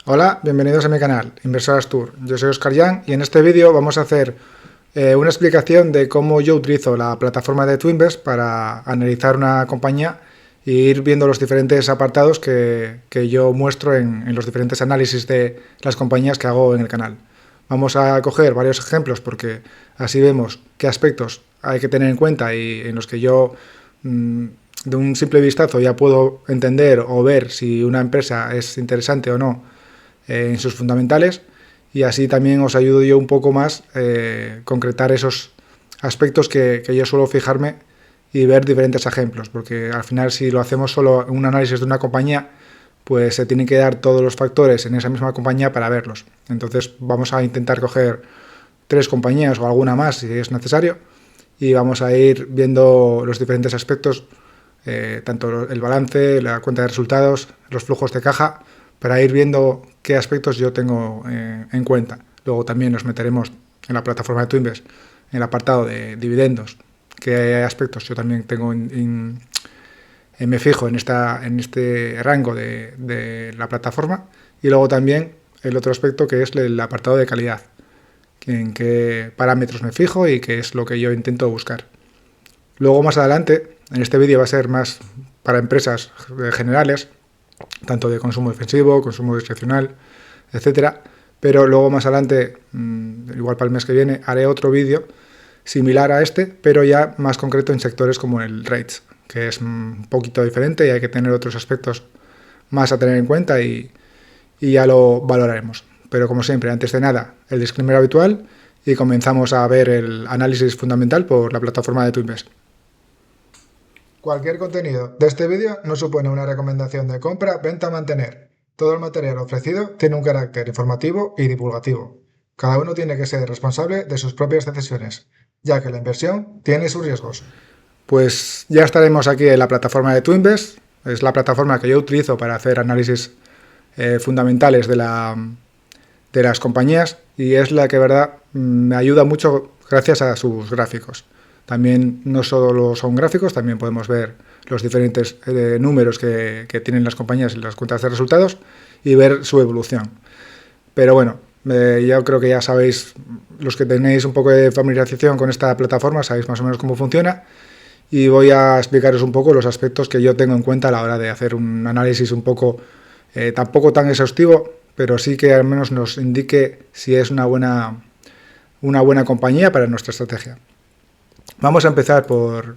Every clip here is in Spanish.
Hola, bienvenidos a mi canal, Inversoras Tour. Yo soy Oscar Yang y en este vídeo vamos a hacer una explicación de cómo yo utilizo la plataforma de Twinvest para analizar una compañía e ir viendo los diferentes apartados que yo muestro en los diferentes análisis de las compañías que hago en el canal. Vamos a coger varios ejemplos porque así vemos qué aspectos hay que tener en cuenta y en los que yo de un simple vistazo ya puedo entender o ver si una empresa es interesante o no en sus fundamentales, y así también os ayudo yo un poco más concretar esos aspectos que yo suelo fijarme y ver diferentes ejemplos, porque al final si lo hacemos solo en un análisis de una compañía, pues se tienen que dar todos los factores en esa misma compañía para verlos. Entonces vamos a intentar coger 3 compañías o alguna más si es necesario y vamos a ir viendo los diferentes aspectos, tanto el balance, la cuenta de resultados, los flujos de caja, para ir viendo qué aspectos yo tengo en cuenta. Luego también nos meteremos en la plataforma de Twinvest, en el apartado de dividendos, qué aspectos yo también tengo me fijo en este rango de la plataforma, y luego también el otro aspecto que es el apartado de calidad, en qué parámetros me fijo y qué es lo que yo intento buscar. Luego más adelante, en este vídeo va a ser más para empresas generales, tanto de consumo defensivo, consumo discrecional, etcétera. Pero luego más adelante, igual para el mes que viene, haré otro vídeo similar a este, pero ya más concreto en sectores como el REITs, que es un poquito diferente y hay que tener otros aspectos más a tener en cuenta y ya lo valoraremos. Pero como siempre, antes de nada, el disclaimer habitual y comenzamos a ver el análisis fundamental por la plataforma de Twinvest. Cualquier contenido de este vídeo no supone una recomendación de compra, venta o mantener. Todo el material ofrecido tiene un carácter informativo y divulgativo. Cada uno tiene que ser responsable de sus propias decisiones, ya que la inversión tiene sus riesgos. Pues ya estaremos aquí en la plataforma de Twinvest. Es la plataforma que yo utilizo para hacer análisis fundamentales de las compañías, y es la que, verdad, me ayuda mucho gracias a sus gráficos. También no solo son gráficos, también podemos ver los diferentes números que tienen las compañías en las cuentas de resultados y ver su evolución. Pero bueno, yo creo que ya sabéis, los que tenéis un poco de familiarización con esta plataforma, sabéis más o menos cómo funciona, y voy a explicaros un poco los aspectos que yo tengo en cuenta a la hora de hacer un análisis un poco, tampoco tan exhaustivo, pero sí que al menos nos indique si es una buena compañía para nuestra estrategia. Vamos a empezar por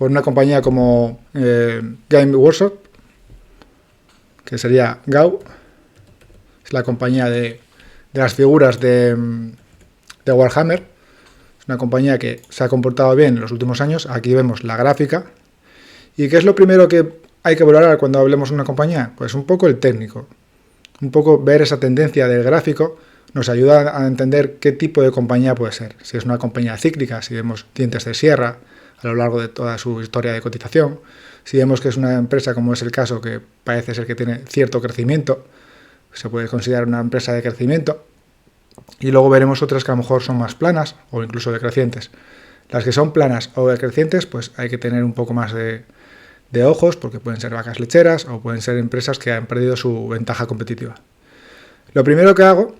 una compañía como Game Workshop, que sería GAW. Es la compañía de las figuras de Warhammer. Es una compañía que se ha comportado bien en los últimos años. Aquí vemos la gráfica. ¿Y qué es lo primero que hay que valorar cuando hablemos de una compañía? Pues un poco el técnico. Un poco ver esa tendencia del gráfico nos ayuda a entender qué tipo de compañía puede ser. Si es una compañía cíclica, si vemos dientes de sierra a lo largo de toda su historia de cotización, si vemos que es una empresa, como es el caso, que parece ser que tiene cierto crecimiento, se puede considerar una empresa de crecimiento, y luego veremos otras que a lo mejor son más planas o incluso decrecientes. Las que son planas o decrecientes, pues hay que tener un poco más de ojos, porque pueden ser vacas lecheras o pueden ser empresas que han perdido su ventaja competitiva. Lo primero que hago,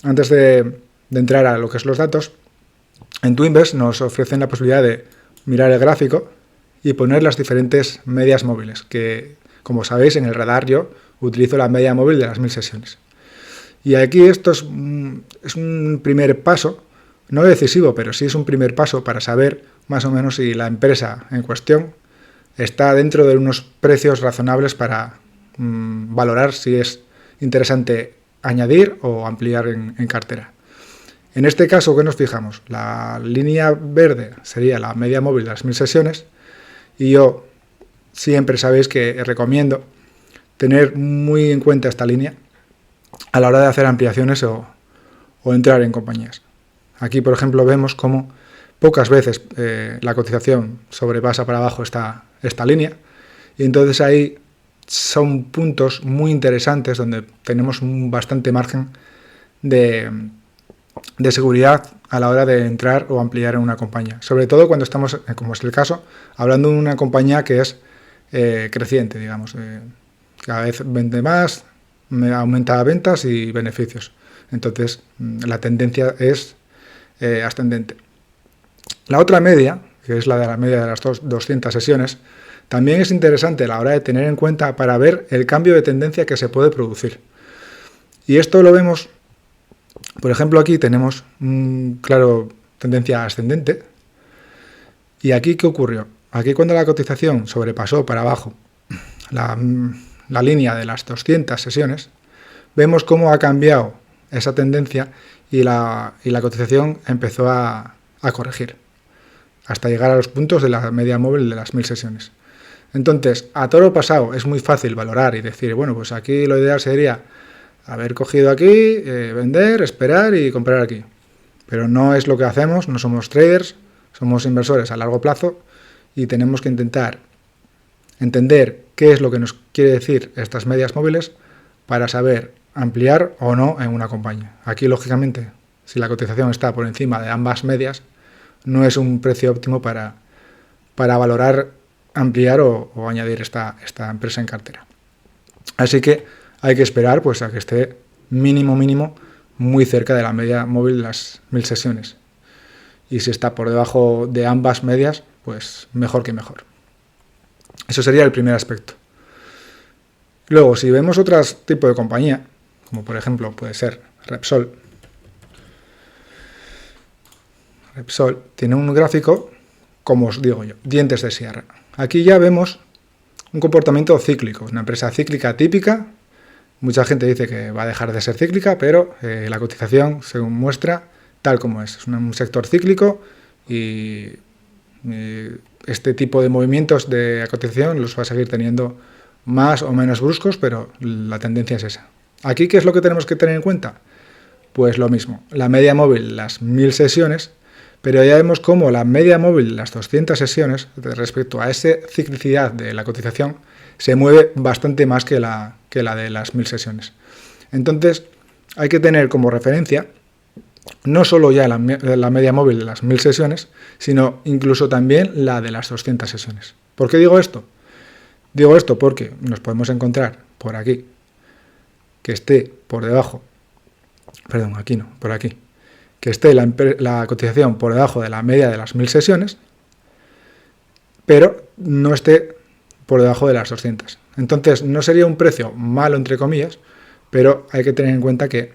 antes de entrar a lo que es los datos, en Twinvest nos ofrecen la posibilidad de mirar el gráfico y poner las diferentes medias móviles, que, como sabéis, en el radar yo utilizo la media móvil de las 1000 sesiones. Y aquí esto es un primer paso, no decisivo, pero sí es un primer paso para saber más o menos si la empresa en cuestión está dentro de unos precios razonables para valorar si es interesante añadir o ampliar en cartera. En este caso, ¿qué nos fijamos? La línea verde sería la media móvil de las 1000 sesiones, y yo siempre sabéis que recomiendo tener muy en cuenta esta línea a la hora de hacer ampliaciones o entrar en compañías. Aquí, por ejemplo, vemos cómo pocas veces la cotización sobrepasa para abajo esta línea, y entonces ahí son puntos muy interesantes donde tenemos bastante margen de seguridad a la hora de entrar o ampliar en una compañía. Sobre todo cuando estamos, como es el caso, hablando de una compañía que es creciente, digamos. Cada vez vende más, aumenta ventas y beneficios. Entonces, la tendencia es ascendente. La otra media, que es la media de las 200 sesiones, también es interesante a la hora de tener en cuenta para ver el cambio de tendencia que se puede producir. Y esto lo vemos, por ejemplo, aquí tenemos claro tendencia ascendente. ¿Y aquí qué ocurrió? Aquí cuando la cotización sobrepasó para abajo la línea de las 200 sesiones, vemos cómo ha cambiado esa tendencia y la cotización empezó a corregir hasta llegar a los puntos de la media móvil de las 1000 sesiones. Entonces, a toro pasado es muy fácil valorar y decir, bueno, pues aquí lo ideal sería haber cogido aquí, vender, esperar y comprar aquí. Pero no es lo que hacemos, no somos traders, somos inversores a largo plazo y tenemos que intentar entender qué es lo que nos quiere decir estas medias móviles para saber ampliar o no en una compañía. Aquí, lógicamente, si la cotización está por encima de ambas medias, no es un precio óptimo para valorar, ampliar o añadir esta empresa en cartera. Así que hay que esperar pues, a que esté mínimo muy cerca de la media móvil de las 1000 sesiones. Y si está por debajo de ambas medias, pues mejor que mejor. Eso sería el primer aspecto. Luego, si vemos otro tipo de compañía, como por ejemplo puede ser Repsol. Repsol tiene un gráfico, como os digo yo, dientes de sierra. Aquí ya vemos un comportamiento cíclico, una empresa cíclica típica. Mucha gente dice que va a dejar de ser cíclica, pero la cotización se muestra tal como es. Es un sector cíclico y este tipo de movimientos de cotización los va a seguir teniendo más o menos bruscos, pero la tendencia es esa. ¿Aquí qué es lo que tenemos que tener en cuenta? Pues lo mismo, la media móvil, las 1000 sesiones, pero ya vemos cómo la media móvil, las 200 sesiones, respecto a esa ciclicidad de la cotización, se mueve bastante más que la de las 1000 sesiones. Entonces, hay que tener como referencia no solo ya la media móvil de las 1000 sesiones, sino incluso también la de las 200 sesiones. ¿Por qué digo esto? Digo esto porque nos podemos encontrar por aquí, que esté por debajo, perdón, aquí no, por aquí, que esté la cotización por debajo de la media de las 1000 sesiones, pero no esté por debajo de las 200. Entonces, no sería un precio malo, entre comillas, pero hay que tener en cuenta que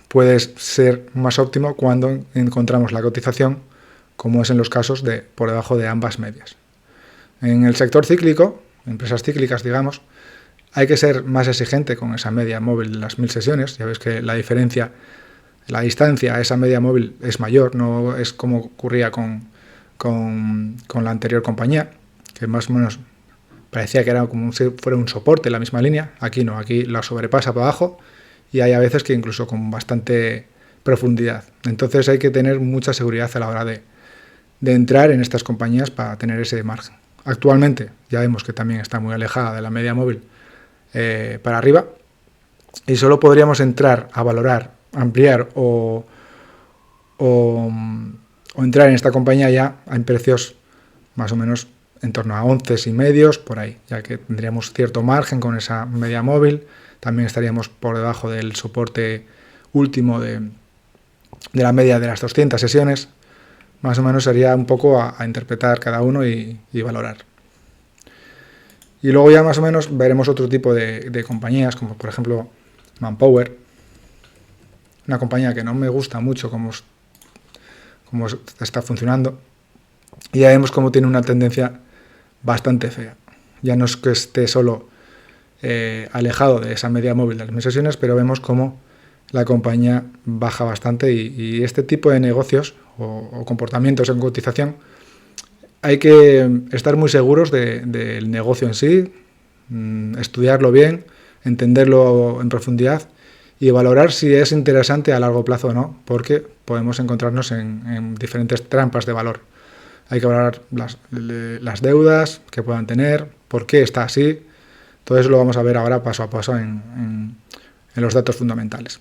puede ser más óptimo cuando encontramos la cotización, como es en los casos de por debajo de ambas medias. En el sector cíclico, empresas cíclicas, digamos, hay que ser más exigente con esa media móvil de las 1000 sesiones. Ya ves que la diferencia, la distancia a esa media móvil es mayor, no es como ocurría con la anterior compañía, que más o menos parecía que era como si fuera un soporte en la misma línea. Aquí no, aquí la sobrepasa para abajo y hay a veces que incluso con bastante profundidad. Entonces hay que tener mucha seguridad a la hora de entrar en estas compañías para tener ese margen. Actualmente ya vemos que también está muy alejada de la media móvil para arriba y solo podríamos entrar a valorar, ampliar o entrar en esta compañía ya en precios más o menos en torno a 11,5 por ahí, ya que tendríamos cierto margen con esa media móvil. También estaríamos por debajo del soporte último de la media de las 200 sesiones. Más o menos sería un poco a interpretar cada uno y valorar. Y luego ya más o menos veremos otro tipo de compañías, como por ejemplo Manpower, una compañía que no me gusta mucho cómo está funcionando. Y ya vemos cómo tiene una tendencia bastante fea. Ya no es que esté solo alejado de esa media móvil de las 1000 sesiones, pero vemos cómo la compañía baja bastante y este tipo de negocios o comportamientos en cotización hay que estar muy seguros del negocio en sí, estudiarlo bien, entenderlo en profundidad y valorar si es interesante a largo plazo o no, porque podemos encontrarnos en diferentes trampas de valor. Hay que valorar las deudas que puedan tener, por qué está así. Todo eso lo vamos a ver ahora paso a paso en los datos fundamentales.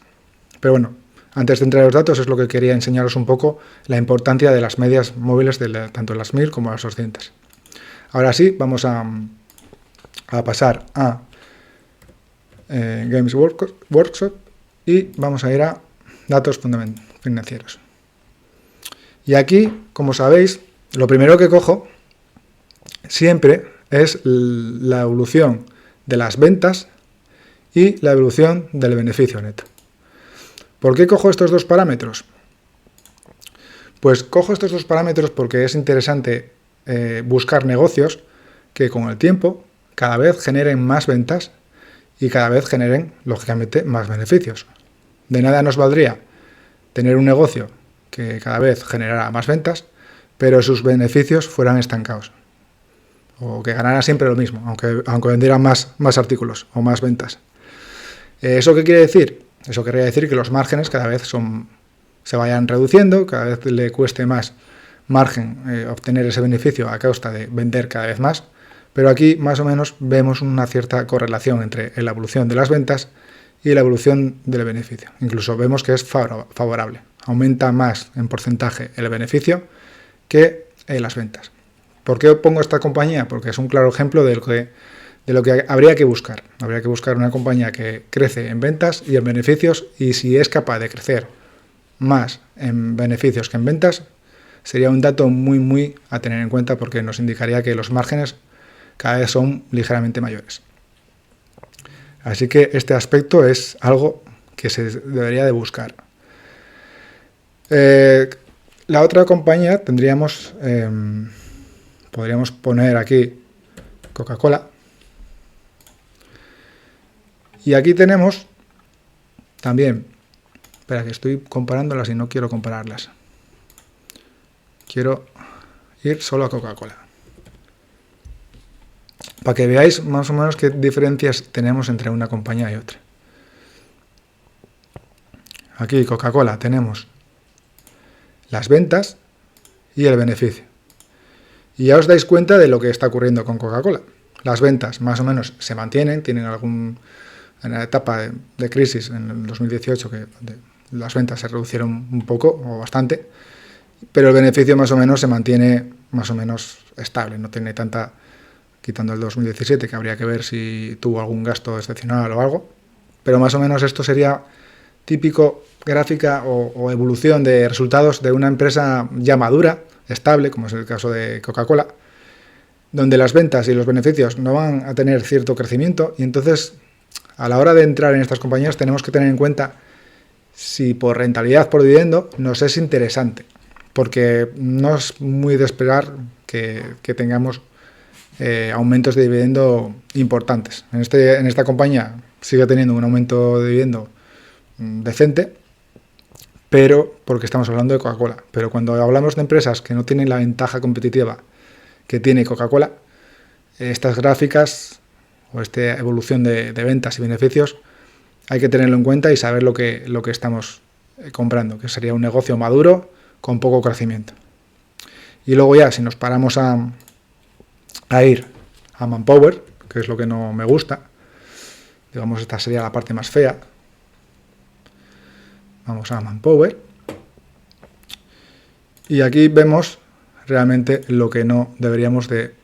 Pero bueno, antes de entrar en los datos es lo que quería enseñaros un poco la importancia de las medias móviles de tanto las 1000 como las 200. Ahora sí, vamos a pasar a Games Workshop y vamos a ir a datos financieros. Y aquí, como sabéis, lo primero que cojo siempre es la evolución de las ventas y la evolución del beneficio neto. ¿Por qué cojo estos dos parámetros? Pues cojo estos dos parámetros porque es interesante buscar negocios que con el tiempo cada vez generen más ventas y cada vez generen, lógicamente, más beneficios. De nada nos valdría tener un negocio que cada vez generara más ventas, pero sus beneficios fueran estancados. O que ganara siempre lo mismo, aunque vendieran más artículos o más ventas. ¿Eso qué quiere decir? Eso querría decir que los márgenes cada vez se vayan reduciendo, cada vez le cueste más margen obtener ese beneficio a costa de vender cada vez más, pero aquí más o menos vemos una cierta correlación entre la evolución de las ventas y la evolución del beneficio. Incluso vemos que es favorable, aumenta más en porcentaje el beneficio que las ventas. ¿Por qué pongo esta compañía? Porque es un claro ejemplo de lo que habría que buscar. Habría que buscar una compañía que crece en ventas y en beneficios, y si es capaz de crecer más en beneficios que en ventas, sería un dato muy a tener en cuenta, porque nos indicaría que los márgenes cada vez son ligeramente mayores. Así que este aspecto es algo que se debería de buscar. La otra compañía podríamos poner aquí Coca-Cola. Y aquí tenemos también, espera que estoy comparándolas y no quiero compararlas. Quiero ir solo a Coca-Cola, para que veáis más o menos qué diferencias tenemos entre una compañía y otra. Aquí Coca-Cola tenemos las ventas y el beneficio. Y ya os dais cuenta de lo que está ocurriendo con Coca-Cola. Las ventas más o menos se mantienen, tienen en la etapa de crisis en el 2018 que las ventas se reducieron un poco o bastante, pero el beneficio más o menos se mantiene más o menos estable, no tiene tanta, quitando el 2017, que habría que ver si tuvo algún gasto excepcional o algo, pero más o menos esto sería típico gráfica o evolución de resultados de una empresa ya madura, estable, como es el caso de Coca-Cola, donde las ventas y los beneficios no van a tener cierto crecimiento, y entonces a la hora de entrar en estas compañías tenemos que tener en cuenta si por rentabilidad por dividendo nos es interesante, porque no es muy de esperar que tengamos aumentos de dividendo importantes. En esta compañía sigue teniendo un aumento de dividendo decente, pero porque estamos hablando de Coca-Cola. Pero cuando hablamos de empresas que no tienen la ventaja competitiva que tiene Coca-Cola, estas gráficas o esta evolución de ventas y beneficios hay que tenerlo en cuenta y saber lo que estamos comprando, que sería un negocio maduro con poco crecimiento. Y luego ya, si nos paramos a ir a Manpower, que es lo que no me gusta, digamos, esta sería la parte más fea. Vamos a Manpower. Y aquí vemos realmente lo que no deberíamos de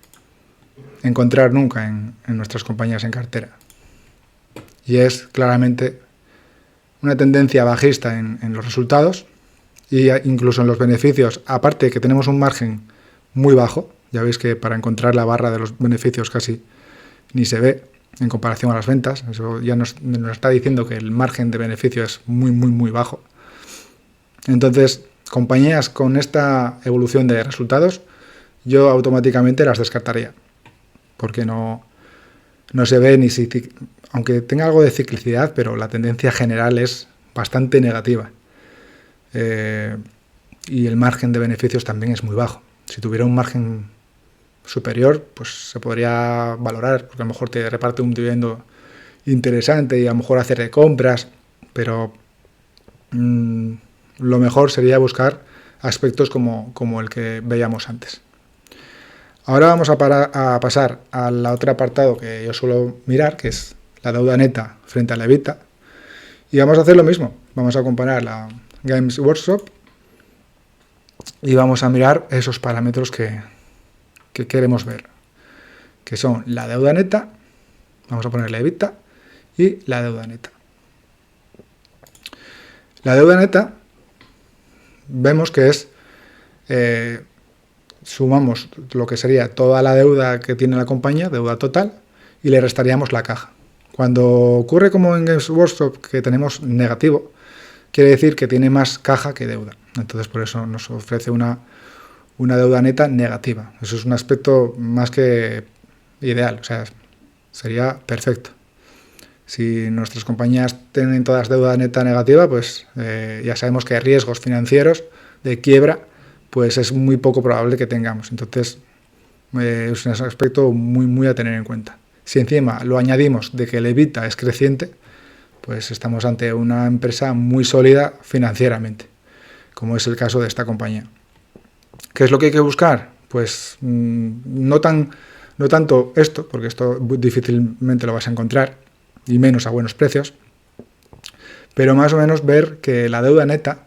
encontrar nunca en nuestras compañías en cartera. Y es claramente una tendencia bajista en los resultados e incluso en los beneficios, aparte de que tenemos un margen muy bajo. Ya veis que para encontrar la barra de los beneficios casi ni se ve en comparación a las ventas. Eso ya nos está diciendo que el margen de beneficio es muy bajo. Entonces, compañías con esta evolución de resultados, yo automáticamente las descartaría, porque no se ve ni si, aunque tenga algo de ciclicidad, pero la tendencia general es bastante negativa. Y el margen de beneficios también es muy bajo. Si tuviera un margen superior, pues se podría valorar, porque a lo mejor te reparte un dividendo interesante y a lo mejor hacer compras, pero lo mejor sería buscar aspectos como el que veíamos antes. Ahora vamos a pasar al otro apartado que yo suelo mirar, que es la deuda neta frente a la EBITDA, y vamos a hacer lo mismo. Vamos a comparar la Games Workshop y vamos a mirar esos parámetros que queremos ver, que son la deuda neta, vamos a ponerle EBITDA, y la deuda neta. La deuda neta vemos que es, sumamos lo que sería toda la deuda que tiene la compañía, deuda total, y le restaríamos la caja. Cuando ocurre como en Games Workshop que tenemos negativo, quiere decir que tiene más caja que deuda. Entonces por eso nos ofrece una deuda neta negativa. Eso es un aspecto más que ideal, o sea, sería perfecto. Si nuestras compañías tienen todas deuda neta negativa, pues ya sabemos que hay riesgos financieros de quiebra, pues es muy poco probable que tengamos. Entonces es un aspecto muy a tener en cuenta. Si encima lo añadimos de que el EBITDA es creciente, pues estamos ante una empresa muy sólida financieramente, como es el caso de esta compañía. ¿Qué es lo que hay que buscar? Pues no tanto esto, porque esto difícilmente lo vas a encontrar, y menos a buenos precios, pero más o menos ver que la deuda neta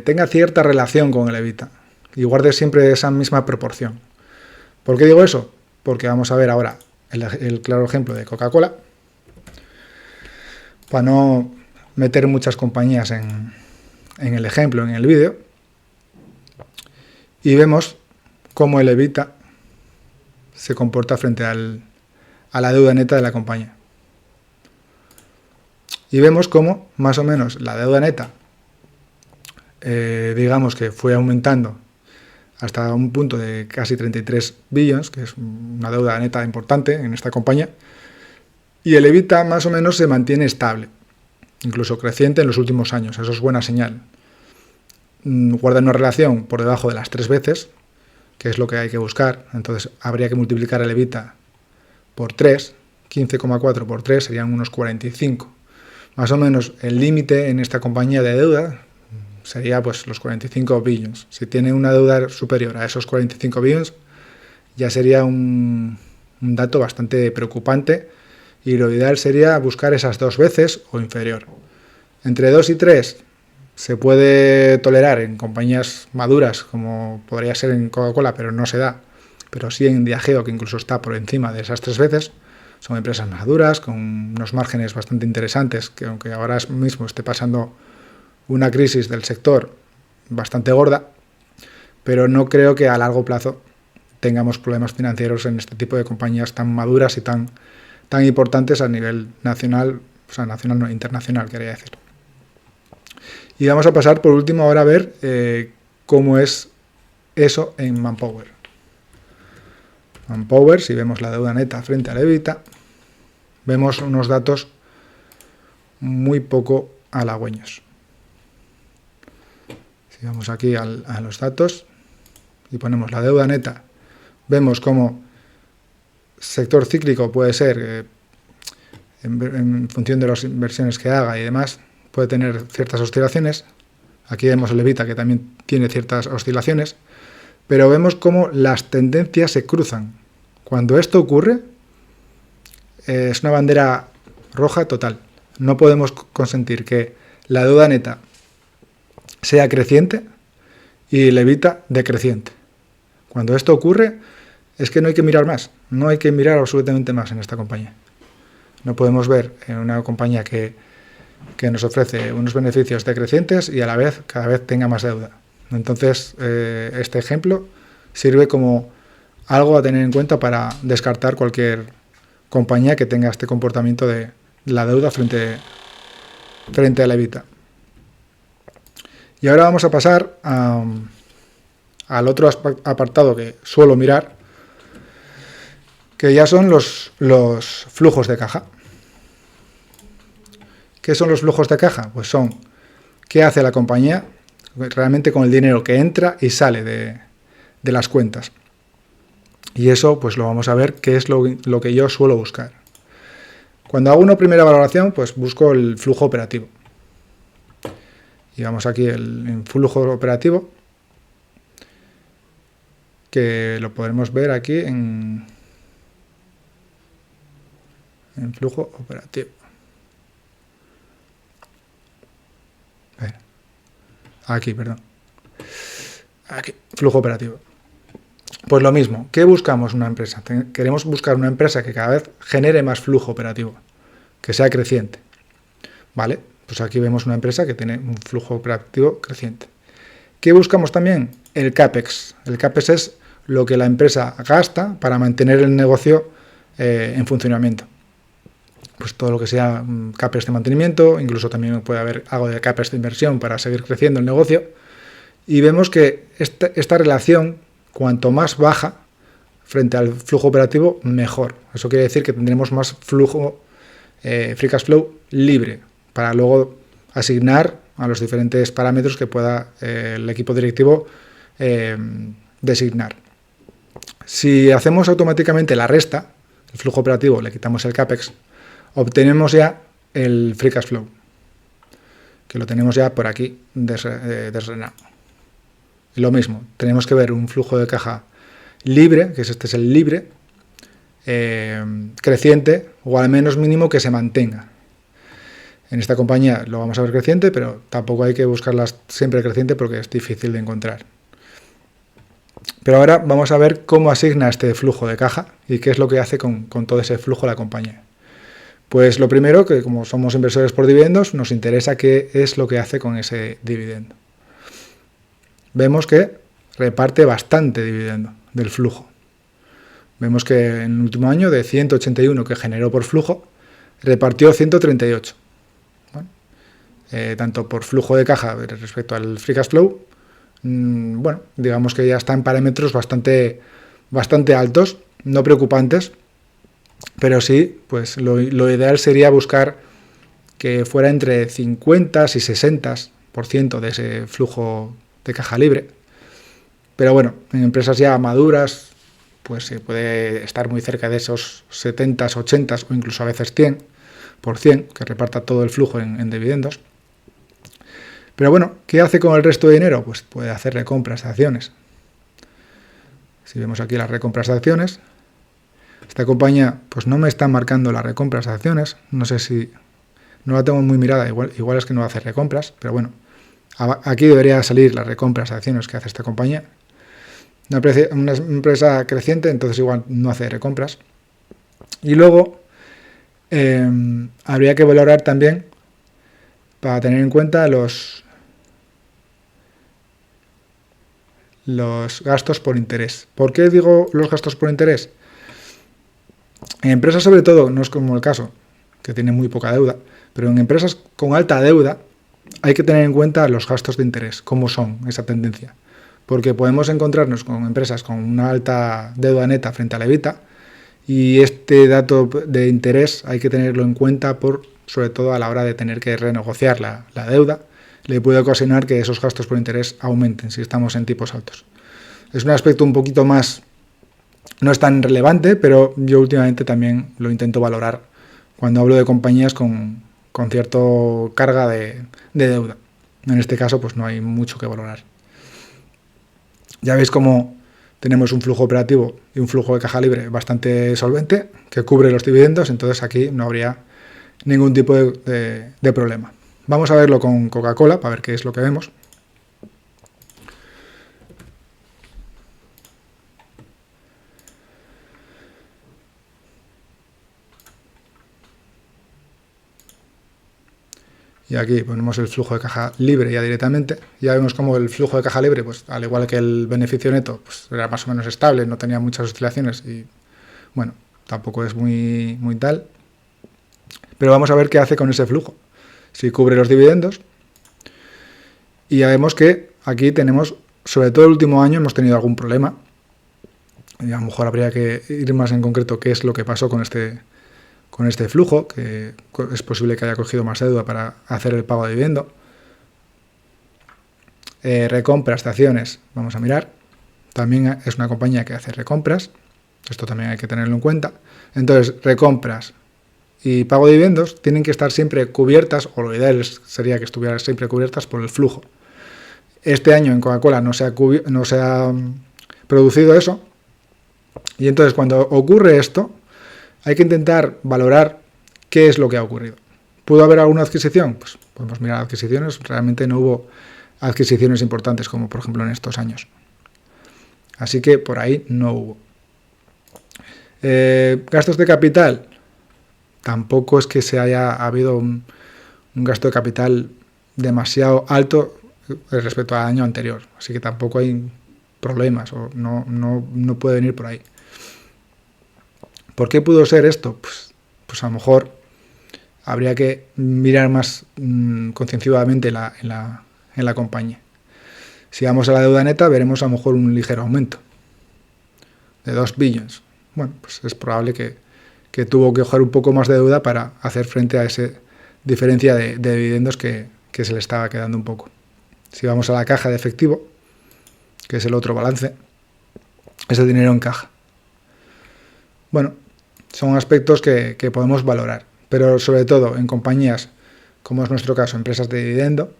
tenga cierta relación con el EBITDA y guarde siempre esa misma proporción. ¿Por qué digo eso? Porque vamos a ver ahora el claro ejemplo de Coca-Cola, para no meter muchas compañías en el ejemplo, en el vídeo, y vemos cómo el EBITDA se comporta frente a la deuda neta de la compañía. Y vemos cómo más o menos la deuda neta, digamos que fue aumentando hasta un punto de casi 33 billones, que es una deuda neta importante en esta compañía, y el EBITDA más o menos se mantiene estable, incluso creciente en los últimos años. Eso es buena señal. Guarda una relación por debajo de las 3 veces, que es lo que hay que buscar. Entonces habría que multiplicar el EBITDA por 3, 15,4 por 3 serían unos 45. Más o menos el límite en esta compañía de deuda sería pues los 45 billones. Si tiene una deuda superior a esos 45 billones, ya sería un dato bastante preocupante, y lo ideal sería buscar esas 2 veces o inferior. Entre 2 y 3 se puede tolerar en compañías maduras, como podría ser en Coca-Cola, pero no se da. Pero sí en Diageo, que incluso está por encima de esas 3 veces. Son empresas maduras, con unos márgenes bastante interesantes, que aunque ahora mismo esté pasando una crisis del sector bastante gorda, pero no creo que a largo plazo tengamos problemas financieros en este tipo de compañías tan maduras y tan importantes a nivel nacional, o sea, nacional no, internacional, quería decir. Y vamos a pasar por último ahora a ver cómo es eso en Manpower. Manpower, si vemos la deuda neta frente al EBITDA, vemos unos datos muy poco halagüeños. Si vamos aquí a los datos y ponemos la deuda neta, vemos cómo sector cíclico puede ser, en función de las inversiones que haga y demás, puede tener ciertas oscilaciones. Aquí vemos el EBITDA, que también tiene ciertas oscilaciones, pero vemos cómo las tendencias se cruzan. Cuando esto ocurre, es una bandera roja total. No podemos consentir que la deuda neta sea creciente y el EBITDA decreciente. Cuando esto ocurre, es que no hay que mirar más, no hay que mirar absolutamente más en esta compañía. No podemos ver en una compañía que nos ofrece unos beneficios decrecientes y a la vez cada vez tenga más deuda. Entonces, este ejemplo sirve como algo a tener en cuenta para descartar cualquier compañía que tenga este comportamiento de la deuda frente a la EBITDA. Y ahora vamos a pasar al otro apartado que suelo mirar, que ya son los flujos de caja. ¿Qué son los flujos de caja? Pues son qué hace la compañía realmente con el dinero que entra y sale de las cuentas. Y eso pues lo vamos a ver, qué es lo que yo suelo buscar. Cuando hago una primera valoración, pues busco el flujo operativo. Y vamos aquí en flujo operativo, que lo podemos ver aquí en flujo operativo. Aquí, perdón. Aquí, flujo operativo. Pues lo mismo, ¿qué buscamos una empresa? Queremos buscar una empresa que cada vez genere más flujo operativo, que sea creciente. ¿Vale? Pues aquí vemos una empresa que tiene un flujo operativo creciente. ¿Qué buscamos también? El CAPEX. El CAPEX es lo que la empresa gasta para mantener el negocio en funcionamiento. Pues todo lo que sea CAPEX de mantenimiento, incluso también puede haber algo de CAPEX de inversión para seguir creciendo el negocio. Y vemos que esta relación, cuanto más baja frente al flujo operativo, mejor. Eso quiere decir que tendremos más flujo, free cash flow libre, para luego asignar a los diferentes parámetros que pueda el equipo directivo designar. Si hacemos automáticamente la resta, el flujo operativo, le quitamos el CAPEX, obtenemos ya el free cash flow, que lo tenemos ya por aquí desgranado. Lo mismo, tenemos que ver un flujo de caja libre, que este es el libre, creciente, o al menos mínimo que se mantenga. En esta compañía lo vamos a ver creciente, pero tampoco hay que buscarla siempre creciente porque es difícil de encontrar. Pero ahora vamos a ver cómo asigna este flujo de caja y qué es lo que hace con todo ese flujo la compañía. Pues lo primero, que como somos inversores por dividendos, nos interesa qué es lo que hace con ese dividendo. Vemos que reparte bastante dividendo del flujo. Vemos que en el último año, de 181 que generó por flujo, repartió 138. Bueno, tanto por flujo de caja respecto al free cash flow, bueno, digamos que ya está en parámetros bastante altos, no preocupantes, pero sí, pues lo ideal sería buscar que fuera entre 50 y 60% de ese flujo de caja libre. Pero bueno, en empresas ya maduras, pues se puede estar muy cerca de esos 70, 80 o incluso a veces 100%, que reparta todo el flujo en dividendos. Pero bueno, ¿qué hace con el resto de dinero? Pues puede hacer recompras de acciones. Si vemos aquí las recompras de acciones, esta compañía pues no me está marcando las recompras de acciones, no sé si, no la tengo muy mirada, igual es que no hace recompras, pero bueno, aquí debería salir las recompras de acciones que hace esta compañía. Una empresa creciente, entonces igual no hace recompras. Y luego habría que valorar también, para tener en cuenta los gastos por interés. ¿Por qué digo los gastos por interés? En empresas, sobre todo, no es como el caso, que tiene muy poca deuda, pero en empresas con alta deuda hay que tener en cuenta los gastos de interés, cómo son esa tendencia. Porque podemos encontrarnos con empresas con una alta deuda neta frente a la EBITDA, y este dato de interés hay que tenerlo en cuenta sobre todo a la hora de tener que renegociar la deuda. Le puede ocasionar que esos gastos por interés aumenten si estamos en tipos altos. Es un aspecto un poquito más, no es tan relevante, pero yo últimamente también lo intento valorar cuando hablo de compañías con cierta carga de deuda. En este caso, pues no hay mucho que valorar. Ya veis cómo tenemos un flujo operativo y un flujo de caja libre bastante solvente, que cubre los dividendos, entonces aquí no habría ningún tipo de problema. Vamos a verlo con Coca-Cola para ver qué es lo que vemos. Y aquí ponemos el flujo de caja libre ya directamente. Ya vemos como el flujo de caja libre, pues al igual que el beneficio neto, pues era más o menos estable, no tenía muchas oscilaciones y bueno, tampoco es muy tal. Pero vamos a ver qué hace con ese flujo. Si cubre los dividendos. Y ya vemos que aquí tenemos, sobre todo el último año, hemos tenido algún problema. Y a lo mejor habría que ir más en concreto qué es lo que pasó con este flujo, que es posible que haya cogido más deuda para hacer el pago de dividendo. Recompras de acciones, vamos a mirar. También es una compañía que hace recompras. Esto también hay que tenerlo en cuenta. Entonces, recompras y pago de dividendos tienen que estar siempre cubiertas, o lo ideal sería que estuvieran siempre cubiertas por el flujo. Este año en Coca-Cola no se ha producido eso, y entonces cuando ocurre esto, hay que intentar valorar qué es lo que ha ocurrido. ¿Pudo haber alguna adquisición? Pues podemos mirar adquisiciones, realmente no hubo adquisiciones importantes como por ejemplo en estos años. Así que por ahí no hubo. Gastos de capital. tampoco es que se haya habido un gasto de capital demasiado alto respecto al año anterior, así que tampoco hay problemas o no puede venir por ahí. ¿Por qué pudo ser esto? Pues a lo mejor habría que mirar más concienciadamente en la compañía. Si vamos a la deuda neta, veremos a lo mejor un ligero aumento de 2 billones. Bueno, pues es probable que tuvo que coger un poco más de deuda para hacer frente a esa diferencia de dividendos que se le estaba quedando un poco. Si vamos a la caja de efectivo, que es el otro balance, es el dinero en caja. Bueno, son aspectos que podemos valorar, pero sobre todo en compañías, como es nuestro caso, empresas de dividendo,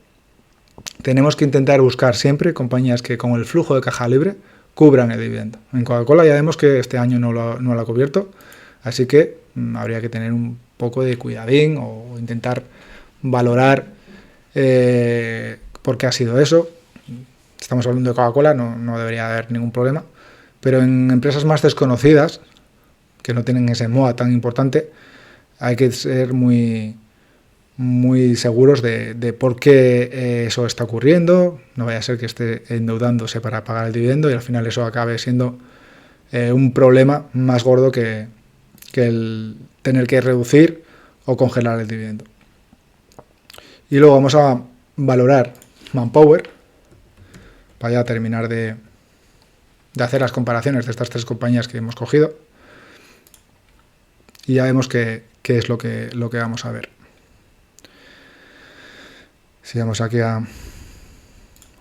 tenemos que intentar buscar siempre compañías que con el flujo de caja libre cubran el dividendo. En Coca-Cola ya vemos que este año no lo ha cubierto, así que habría que tener un poco de cuidadín o intentar valorar por qué ha sido eso. Estamos hablando de Coca-Cola, no debería haber ningún problema, pero en empresas más desconocidas, que no tienen ese MOA tan importante, hay que ser muy seguros de por qué eso está ocurriendo. No vaya a ser que esté endeudándose para pagar el dividendo y al final eso acabe siendo un problema más gordo que el tener que reducir o congelar el dividendo. Y luego vamos a valorar Manpower para ya terminar de hacer las comparaciones de estas 3 compañías que hemos cogido. Y ya vemos qué es lo que vamos a ver. Si vamos aquí a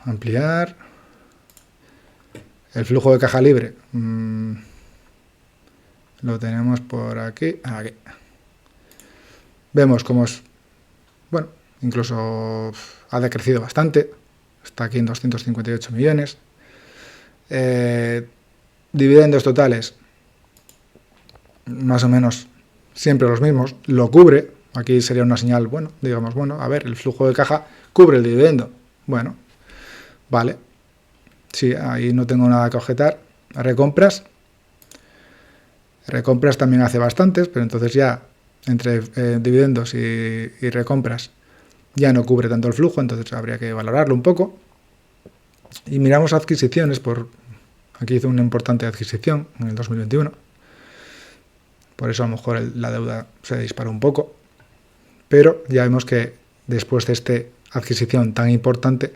ampliar el flujo de caja libre, lo tenemos por aquí. Vemos cómo es, bueno, incluso ha decrecido bastante, está aquí en 258 millones. Dividendos totales, más o menos siempre los mismos, lo cubre. Aquí sería una señal, bueno, digamos, bueno, a ver, el flujo de caja cubre el dividendo. Bueno, vale. Sí, ahí no tengo nada que objetar. Recompras también hace bastantes, pero entonces ya entre dividendos y recompras ya no cubre tanto el flujo, entonces habría que valorarlo un poco. Y miramos adquisiciones, aquí hizo una importante adquisición en el 2021. Por eso a lo mejor la deuda se disparó un poco. Pero ya vemos que después de esta adquisición tan importante,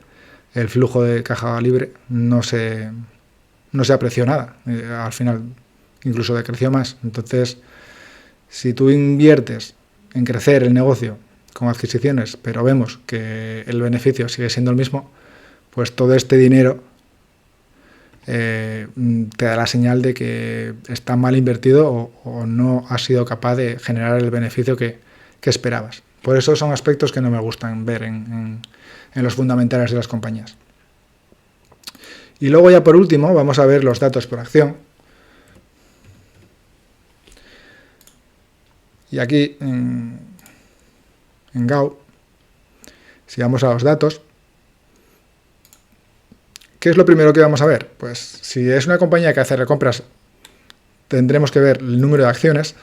el flujo de caja libre no se apreció nada. Al final incluso decreció más. Entonces, si tú inviertes en crecer el negocio con adquisiciones, pero vemos que el beneficio sigue siendo el mismo, pues todo este dinero te da la señal de que está mal invertido o no has sido capaz de generar el beneficio que esperabas. Por eso son aspectos que no me gustan ver en los fundamentales de las compañías. Y luego ya por último vamos a ver los datos por acción. Y aquí en GAU, si vamos a los datos, ¿qué es lo primero que vamos a ver? Pues si es una compañía que hace recompras, tendremos que ver el número de acciones.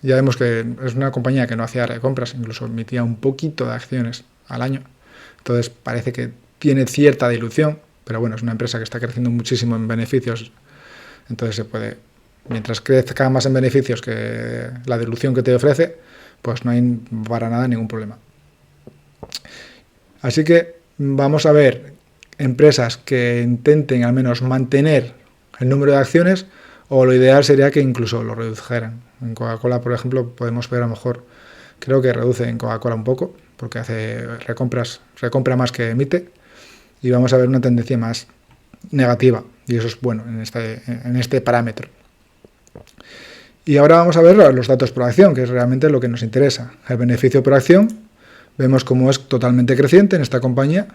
Ya vemos que es una compañía que no hacía recompras, incluso emitía un poquito de acciones al año. Entonces parece que tiene cierta dilución, pero bueno, es una empresa que está creciendo muchísimo en beneficios. Entonces se puede, mientras crezca más en beneficios que la dilución que te ofrece, pues no hay para nada ningún problema. Así que vamos a ver empresas que intenten al menos mantener el número de acciones, o lo ideal sería que incluso lo redujeran. En Coca-Cola, por ejemplo, podemos ver a lo mejor, creo que reduce en Coca-Cola un poco, porque hace recompra más que emite, y vamos a ver una tendencia más negativa, y eso es bueno en este parámetro. Y ahora vamos a ver los datos por acción, que es realmente lo que nos interesa. El beneficio por acción, vemos cómo es totalmente creciente en esta compañía.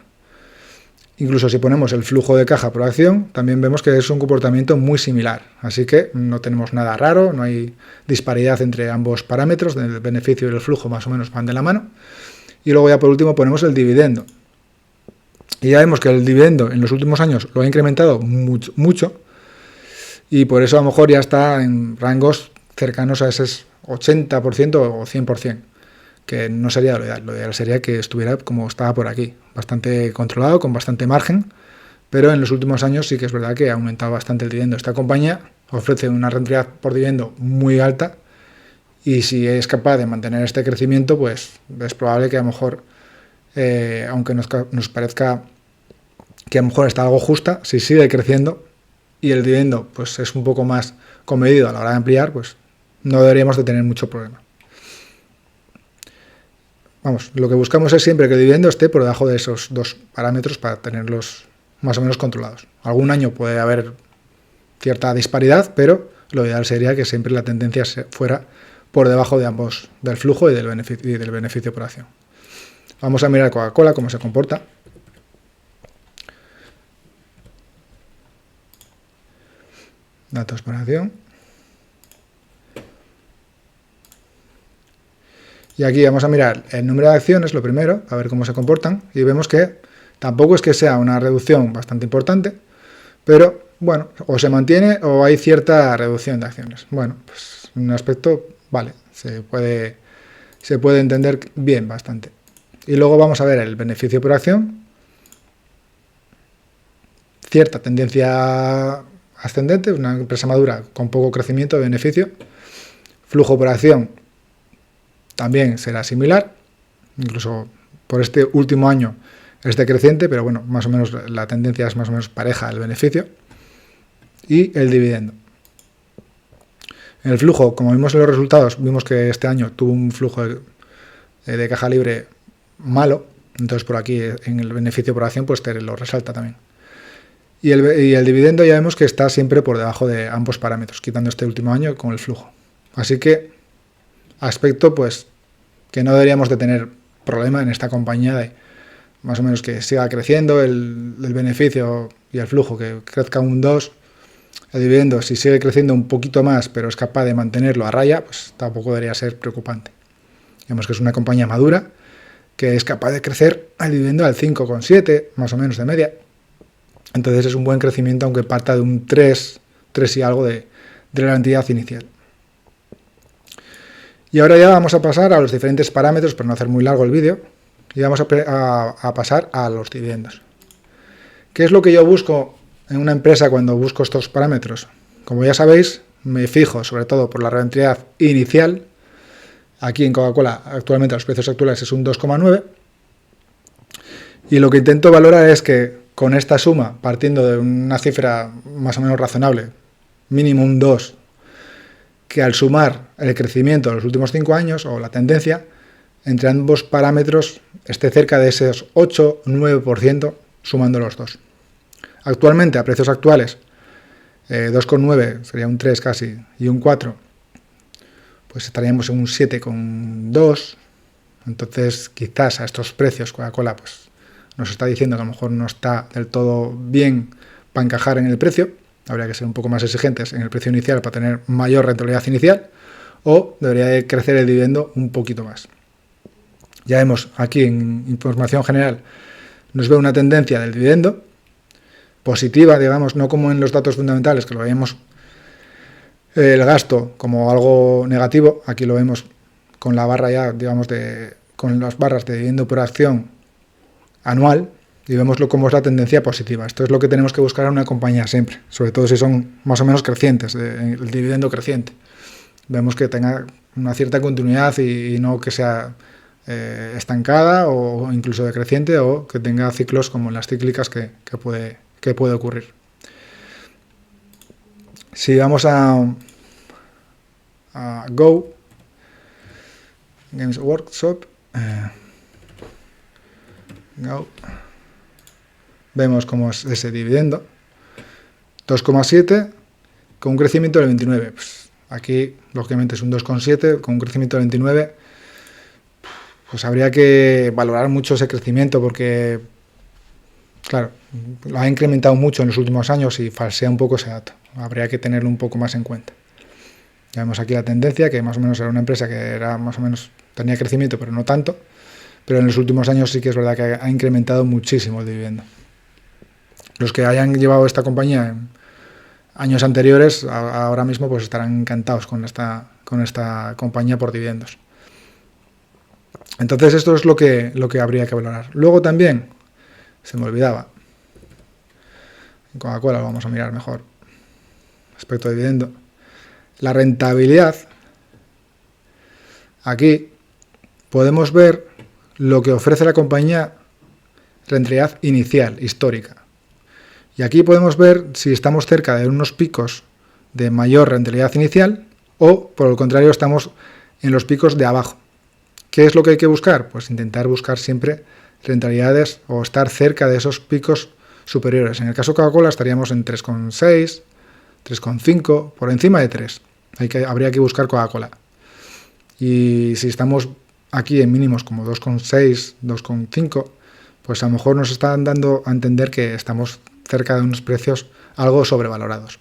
Incluso si ponemos el flujo de caja por acción, también vemos que es un comportamiento muy similar. Así que no tenemos nada raro, no hay disparidad entre ambos parámetros, el beneficio y el flujo más o menos van de la mano. Y luego ya por último ponemos el dividendo. Y ya vemos que el dividendo en los últimos años lo ha incrementado mucho, y por eso a lo mejor ya está en rangos cercanos a esos 80% o 100%, que no sería lo ideal. Lo ideal sería que estuviera como estaba por aquí, bastante controlado, con bastante margen, pero en los últimos años sí que es verdad que ha aumentado bastante el dividendo. Esta compañía ofrece una rentabilidad por dividendo muy alta y si es capaz de mantener este crecimiento, pues es probable que a lo mejor, aunque nos parezca que a lo mejor está algo justa, si sigue creciendo y el dividendo pues es un poco más comedido a la hora de ampliar, pues no deberíamos de tener mucho problema. Vamos, lo que buscamos es siempre que el dividendo esté por debajo de esos dos parámetros para tenerlos más o menos controlados. Algún año puede haber cierta disparidad, pero lo ideal sería que siempre la tendencia fuera por debajo de ambos, del flujo y del beneficio por acción. Vamos a mirar Coca-Cola, cómo se comporta. Datos por acción. Y aquí vamos a mirar el número de acciones, lo primero, a ver cómo se comportan, y vemos que tampoco es que sea una reducción bastante importante, pero bueno, o se mantiene o hay cierta reducción de acciones. Bueno, pues en un aspecto, vale, se puede entender bien bastante. Y luego vamos a ver el beneficio por acción, cierta tendencia ascendente, una empresa madura con poco crecimiento de beneficio, flujo por acción también será similar, incluso por este último año es decreciente, pero bueno, más o menos la tendencia es más o menos pareja al beneficio. Y el dividendo. En el flujo, como vimos en los resultados, vimos que este año tuvo un flujo de caja libre malo, entonces por aquí en el beneficio por acción pues te lo resalta también. Y el dividendo ya vemos que está siempre por debajo de ambos parámetros, quitando este último año con el flujo. Así que aspecto pues que no deberíamos de tener problema en esta compañía de más o menos que siga creciendo el beneficio y el flujo, que crezca un 2, el dividendo si sigue creciendo un poquito más pero es capaz de mantenerlo a raya, pues tampoco debería ser preocupante. Vemos que es una compañía madura que es capaz de crecer el dividendo al 5,7 más o menos de media, entonces es un buen crecimiento aunque parta de un 3 y algo de la entidad inicial. Y ahora ya vamos a pasar a los diferentes parámetros, para no hacer muy largo el vídeo, y vamos a pasar a los dividendos. ¿Qué es lo que yo busco en una empresa cuando busco estos parámetros? Como ya sabéis, me fijo sobre todo por la rentabilidad inicial. Aquí en Coca-Cola actualmente los precios actuales es un 2,9. Y lo que intento valorar es que con esta suma, partiendo de una cifra más o menos razonable, mínimo un 2, que al sumar el crecimiento de los últimos 5 años o la tendencia, entre ambos parámetros esté cerca de esos 8-9% sumando los dos. Actualmente, a precios actuales, 2,9 sería un 3 casi y un 4, pues estaríamos en un 7,2. Entonces, quizás a estos precios Coca-Cola pues, nos está diciendo que a lo mejor no está del todo bien para encajar en el precio. Habría que ser un poco más exigentes en el precio inicial para tener mayor rentabilidad inicial, o debería de crecer el dividendo un poquito más. Ya vemos aquí en información general, nos ve una tendencia del dividendo positiva, digamos, no como en los datos fundamentales, que lo veíamos el gasto como algo negativo. Aquí lo vemos con la barra ya, digamos, con las barras de dividendo por acción anual, y vemoslo como es la tendencia positiva. Esto es lo que tenemos que buscar en una compañía siempre, sobre todo si son más o menos crecientes, el dividendo creciente. Vemos que tenga una cierta continuidad y no que sea estancada o incluso decreciente, o que tenga ciclos como las cíclicas que puede ocurrir. Si vamos a Go Games Workshop, Go, vemos cómo es ese dividendo, 2,7 con un crecimiento del 29. Pues aquí, lógicamente, es un 2,7 con un crecimiento del 29. Pues habría que valorar mucho ese crecimiento porque, claro, lo ha incrementado mucho en los últimos años y falsea un poco ese dato. Habría que tenerlo un poco más en cuenta. Ya vemos aquí la tendencia, que más o menos era una empresa que era más o menos tenía crecimiento, pero no tanto. Pero en los últimos años sí que es verdad que ha incrementado muchísimo el dividendo. Los que hayan llevado esta compañía en años anteriores, ahora mismo pues estarán encantados con esta compañía por dividendos. Entonces esto es lo que habría que valorar. Luego también, se me olvidaba, en Coca-Cola lo vamos a mirar mejor, aspecto de dividendo, la rentabilidad. Aquí podemos ver lo que ofrece la compañía, rentabilidad inicial, histórica. Y aquí podemos ver si estamos cerca de unos picos de mayor rentabilidad inicial o, por el contrario, estamos en los picos de abajo. ¿Qué es lo que hay que buscar? Pues intentar buscar siempre rentabilidades o estar cerca de esos picos superiores. En el caso de Coca-Cola estaríamos en 3,6, 3,5, por encima de 3. Habría que buscar Coca-Cola. Y si estamos aquí en mínimos como 2,6, 2,5, pues a lo mejor nos están dando a entender que estamos cerca de unos precios algo sobrevalorados.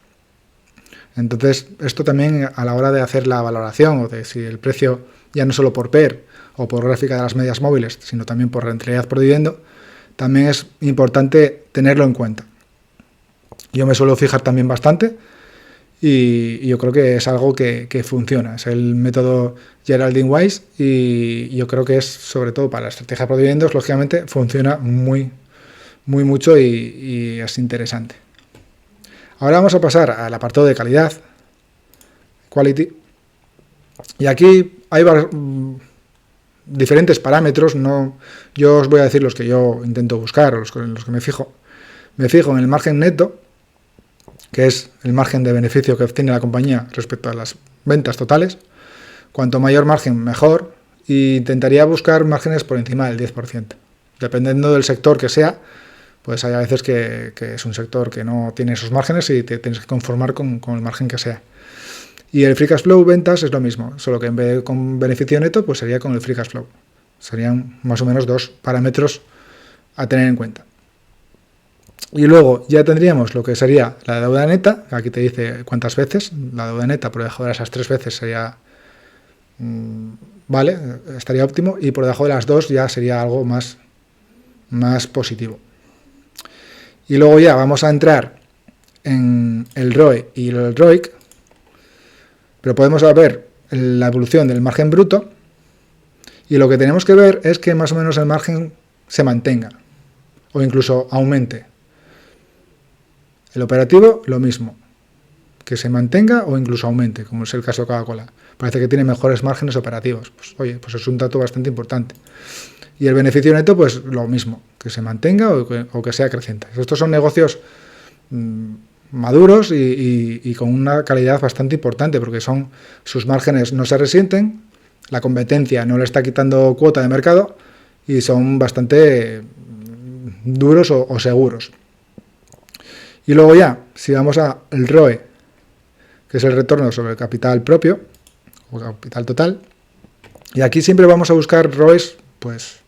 Entonces, esto también a la hora de hacer la valoración o de si el precio, ya no solo por PER o por gráfica de las medias móviles, sino también por rentabilidad por dividendo, también es importante tenerlo en cuenta. Yo me suelo fijar también bastante y yo creo que es algo que funciona. Es el método Geraldine Wise y yo creo que es, sobre todo para la estrategia por dividendos, lógicamente funciona muy mucho y es interesante. Ahora vamos a pasar al apartado de calidad, quality, y aquí hay diferentes parámetros. Yo os voy a decir los que yo intento buscar, o en los que me fijo. Me fijo en el margen neto, que es el margen de beneficio que obtiene la compañía respecto a las ventas totales. Cuanto mayor margen, mejor, e intentaría buscar márgenes por encima del 10%. Dependiendo del sector que sea, pues hay a veces que es un sector que no tiene esos márgenes y te tienes que conformar con el margen que sea. Y el free cash flow ventas es lo mismo, solo que en vez de con beneficio neto, pues sería con el free cash flow. Serían más o menos dos parámetros a tener en cuenta. Y luego ya tendríamos lo que sería la deuda neta, aquí te dice cuántas veces, la deuda neta por debajo de esas 3 veces sería, vale, estaría óptimo, y por debajo de las 2 ya sería algo más positivo. Y luego ya vamos a entrar en el ROE y el ROIC, pero podemos ver la evolución del margen bruto y lo que tenemos que ver es que más o menos el margen se mantenga o incluso aumente. El operativo, lo mismo, que se mantenga o incluso aumente, como es el caso de Coca-Cola. Parece que tiene mejores márgenes operativos. Pues oye, pues es un dato bastante importante. Y el beneficio neto, pues lo mismo, que se mantenga o que sea creciente. Estos son negocios maduros y con una calidad bastante importante, porque sus márgenes no se resienten, la competencia no le está quitando cuota de mercado y son bastante duros o seguros. Y luego ya, si vamos al ROE, que es el retorno sobre el capital propio, o capital total, y aquí siempre vamos a buscar ROEs, pues,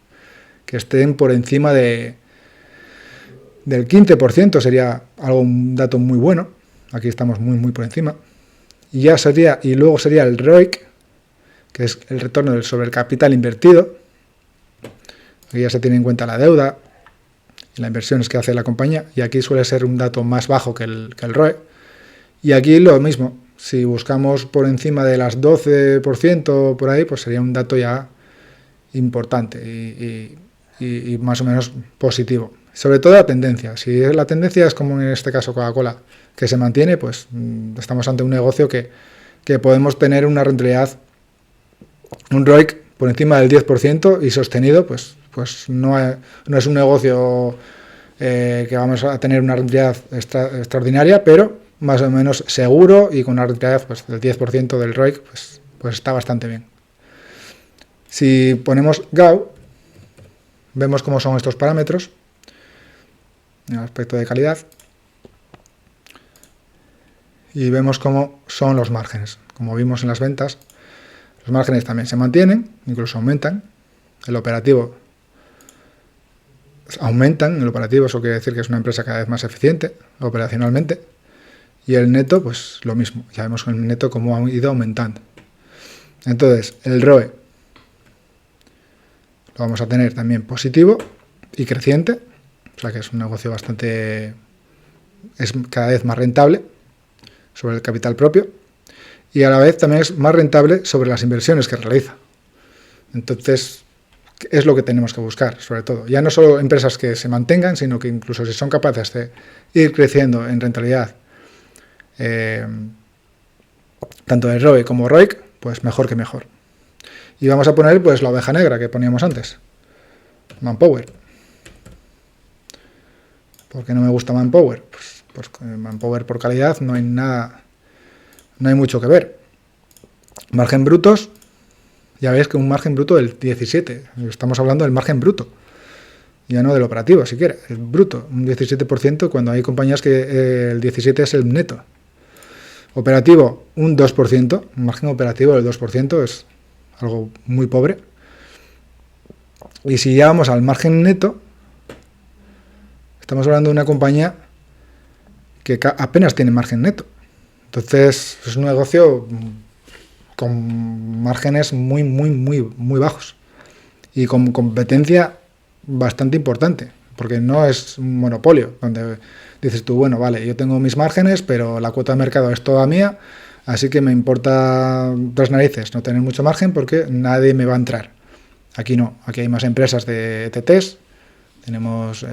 que estén por encima del 15%, sería un dato muy bueno. Aquí estamos muy por encima. Y luego sería el ROIC, que es el retorno sobre el capital invertido. Aquí ya se tiene en cuenta la deuda y las inversiones que hace la compañía, y aquí suele ser un dato más bajo que el ROE. Y aquí lo mismo, si buscamos por encima de las 12% por ahí, pues sería un dato ya importante y más o menos positivo. Sobre todo la tendencia. Si la tendencia es como en este caso Coca-Cola, que se mantiene, pues estamos ante un negocio que podemos tener una rentabilidad, un ROIC por encima del 10% y sostenido, pues no es un negocio que vamos a tener una rentabilidad extraordinaria, pero más o menos seguro y con una rentabilidad pues, del 10% del ROIC, pues está bastante bien. Si ponemos GAU, vemos cómo son estos parámetros en el aspecto de calidad y vemos cómo son los márgenes. Como vimos en las ventas, los márgenes también se mantienen, incluso aumentan. El operativo eso quiere decir que es una empresa cada vez más eficiente operacionalmente. Y el neto, pues lo mismo. Ya vemos el neto cómo ha ido aumentando. Entonces, el ROE lo vamos a tener también positivo y creciente. O sea que es un negocio es cada vez más rentable sobre el capital propio. y a la vez también es más rentable sobre las inversiones que realiza. Entonces, es lo que tenemos que buscar, sobre todo. Ya no solo empresas que se mantengan, sino que incluso si son capaces de ir creciendo en rentabilidad, tanto de ROE como ROIC, pues mejor que mejor. Y vamos a poner pues la oveja negra que poníamos antes, Manpower. ¿Por qué no me gusta Manpower? Pues Manpower por calidad no hay nada, no hay mucho que ver. Margen brutos, ya veis que un margen bruto del 17, estamos hablando del margen bruto, ya no del operativo siquiera, el bruto, un 17% cuando hay compañías que el 17% es el neto. Operativo, un 2%, un margen operativo del 2% es algo muy pobre. Y si ya vamos al margen neto, estamos hablando de una compañía que apenas tiene margen neto. Entonces es un negocio con márgenes muy bajos y con competencia bastante importante, porque no es un monopolio donde dices tú, bueno, vale, yo tengo mis márgenes, pero la cuota de mercado es toda mía, así que me importa tres narices no tener mucho margen porque nadie me va a entrar. Aquí no, aquí hay más empresas de ETTs, tenemos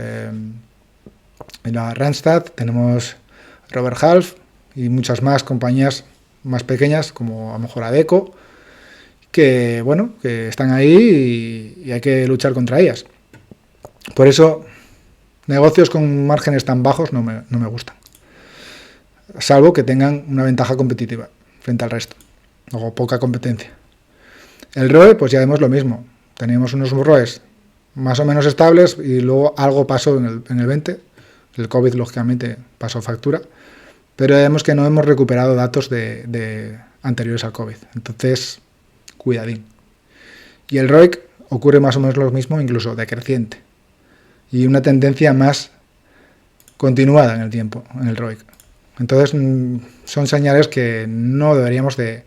la Randstad, tenemos Robert Half y muchas más compañías más pequeñas, como a lo mejor Adecco, que bueno, que están ahí y hay que luchar contra ellas. Por eso, negocios con márgenes tan bajos no me gustan, salvo que tengan una ventaja competitiva frente al resto, o poca competencia. El ROE, pues ya vemos lo mismo, teníamos unos ROEs más o menos estables y luego algo pasó en el 20, el COVID lógicamente pasó factura, pero vemos que no hemos recuperado datos de anteriores al COVID, entonces cuidadín. Y el ROIC ocurre más o menos lo mismo, incluso decreciente, y una tendencia más continuada en el tiempo, en el ROIC. Entonces son señales que no deberíamos de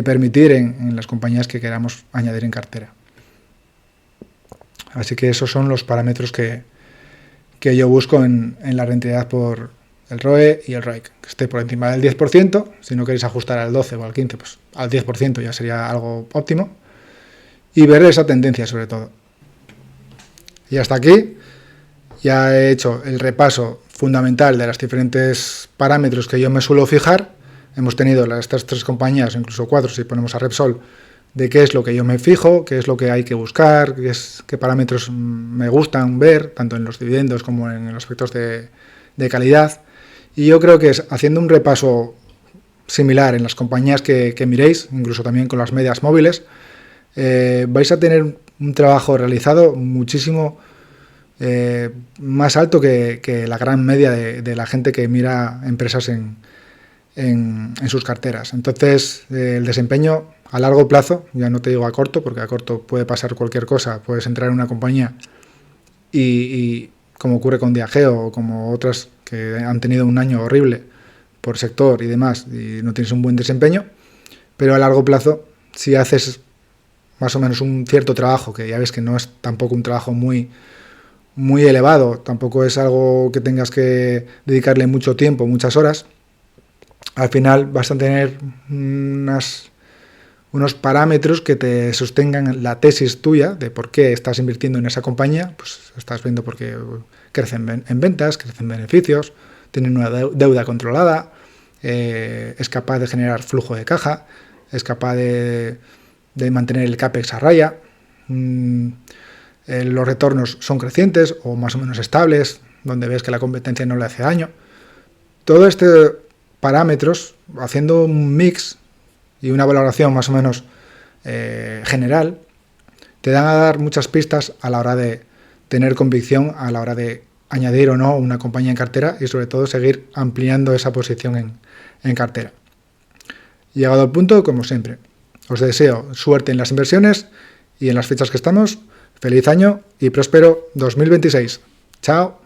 permitir en las compañías que queramos añadir en cartera. Así que esos son los parámetros que yo busco en la rentabilidad por el ROE y el ROIC, que esté por encima del 10%, si no queréis ajustar al 12 o al 15, pues al 10% ya sería algo óptimo, y ver esa tendencia sobre todo. Y hasta aquí ya he hecho el repaso fundamental de los diferentes parámetros que yo me suelo fijar. Hemos tenido estas tres compañías, incluso cuatro si ponemos a Repsol, de qué es lo que yo me fijo, qué es lo que hay que buscar, qué parámetros me gustan ver, tanto en los dividendos como en los aspectos de calidad. Y yo creo que haciendo un repaso similar en las compañías que miréis, incluso también con las medias móviles, vais a tener un trabajo realizado muchísimo más alto que la gran media de la gente que mira empresas en sus carteras. Entonces, el desempeño a largo plazo, ya no te digo a corto, porque a corto puede pasar cualquier cosa, puedes entrar en una compañía y como ocurre con Diageo o como otras que han tenido un año horrible por sector y demás y no tienes un buen desempeño, pero a largo plazo, si haces más o menos un cierto trabajo, que ya ves que no es tampoco un trabajo muy elevado, tampoco es algo que tengas que dedicarle mucho tiempo, muchas horas, al final vas a tener unos parámetros que te sostengan la tesis tuya de por qué estás invirtiendo en esa compañía. Pues estás viendo por qué crecen en ventas, crecen beneficios, tienen una deuda controlada, es capaz de generar flujo de caja, es capaz de mantener el CAPEX a raya, los retornos son crecientes o más o menos estables, donde ves que la competencia no le hace daño. Todo este parámetros, haciendo un mix y una valoración más o menos general, te dan a dar muchas pistas a la hora de tener convicción, a la hora de añadir o no una compañía en cartera y sobre todo seguir ampliando esa posición en cartera. Llegado al punto, como siempre, os deseo suerte en las inversiones y en las fechas que estamos. Feliz año y próspero 2026. Chao.